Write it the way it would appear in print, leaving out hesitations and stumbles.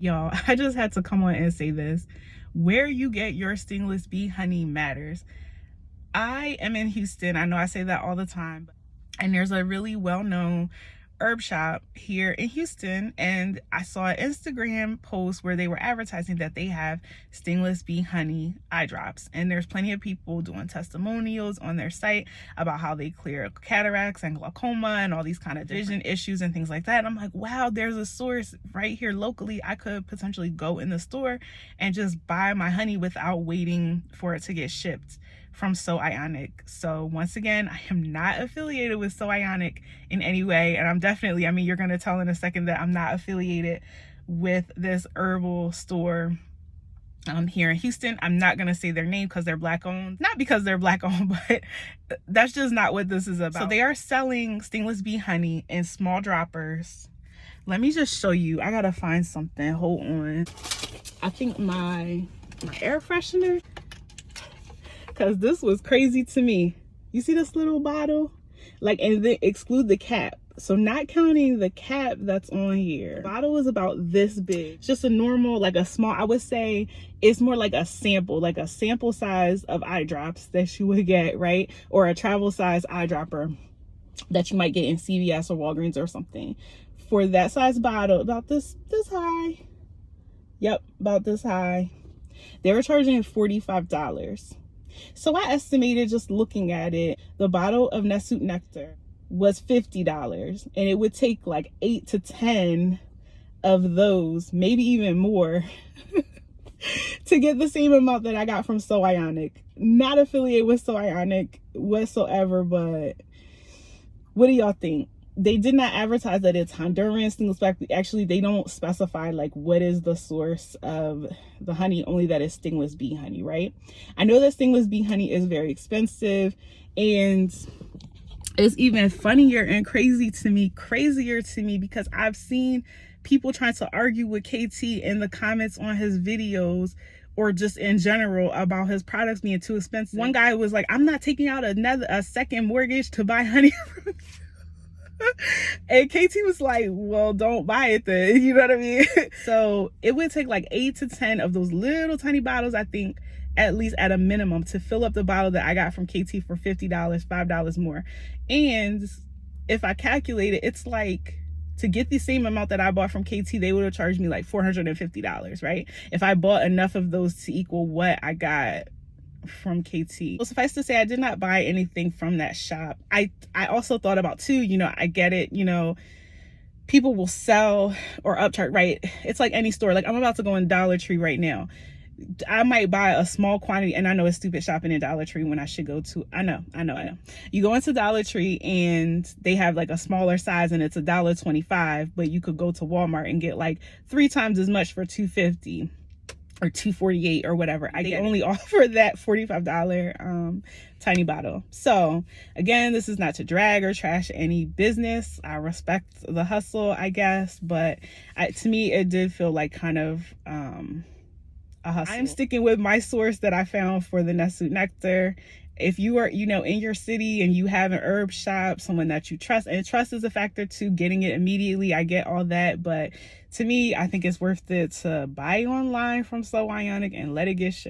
Y'all, I just had to come on and say this. Where you get your stingless bee honey matters. I am in Houston. I know I say that all the time. And there's a really well-known herb shop here in Houston, and I saw an Instagram post where they were advertising that they have stingless bee honey eye drops, and there's plenty of people doing testimonials on their site about how they clear cataracts and glaucoma and all these kind of vision issues and things like that. And I'm like, wow, there's a source right here locally. I could potentially go in the store and just buy my honey without waiting for it to get shipped from So Ionic. So once again, I am not affiliated with So Ionic in any way, and I'm definitely, I mean, you're going to tell in a second that I'm not affiliated with this herbal store here in Houston. I'm not going to say their name because they're black owned. Not because they're black owned, but that's just not what this is about. So they are selling stingless bee honey in small droppers. Let me just show you. I gotta find something. Hold on. I think my air freshener, because this was crazy to me. You see this little bottle? Like, and then exclude the cap. So not counting the cap that's on here. The bottle is about this big. It's just a normal, like a small, I would say it's more like a sample size of eye drops that you would get, right? Or a travel size eyedropper that you might get in CVS or Walgreens or something. For that size bottle, about this high. Yep, about this high. They were charging $45. So I estimated, just looking at it, the bottle of Nesut nectar was $50, and it would take like 8 to 10 of those, maybe even more, to get the same amount that I got from So Ionic. Not affiliated with So Ionic whatsoever, but what do y'all think? They did not advertise that it's Honduran stingless black. Actually, they don't specify like what is the source of the honey, only that it's stingless bee honey, right? I know that stingless bee honey is very expensive, and it's even funnier and crazier to me because I've seen people trying to argue with KT in the comments on his videos, or just in general, about his products being too expensive. One guy was like, I'm not taking out a second mortgage to buy honey from you. And KT was like, well, don't buy it then. You know what I mean? So it would take like 8 to 10 of those little tiny bottles, I think, at least at a minimum, to fill up the bottle that I got from KT for $50, $5 more. And if I calculate it, it's like, to get the same amount that I bought from KT, they would have charged me like $450, right? If I bought enough of those to equal what I got from KT. Well, suffice to say, I did not buy anything from that shop. I also thought about too, you know, I get it, you know, people will sell or upcharge, right? It's like any store. Like, I'm about to go in Dollar Tree right now. I might buy a small quantity, and I know it's stupid shopping in Dollar Tree when I should go to, I know. You go into Dollar Tree and they have like a smaller size and it's $1.25, but you could go to Walmart and get like 3 times as much for $2.50 or $2.48 or whatever. They only offer that $45 tiny bottle. So again, this is not to drag or trash any business. I respect the hustle, I guess, but to me, it did feel like kind of a hustle. I'm sticking with my source that I found for the Nesut nectar. If you are, you know, in your city and you have an herb shop, someone that you trust, and trust is a factor too, getting it immediately, I get all that, but to me, I think it's worth it to buy online from So Ionic and let it get shipped.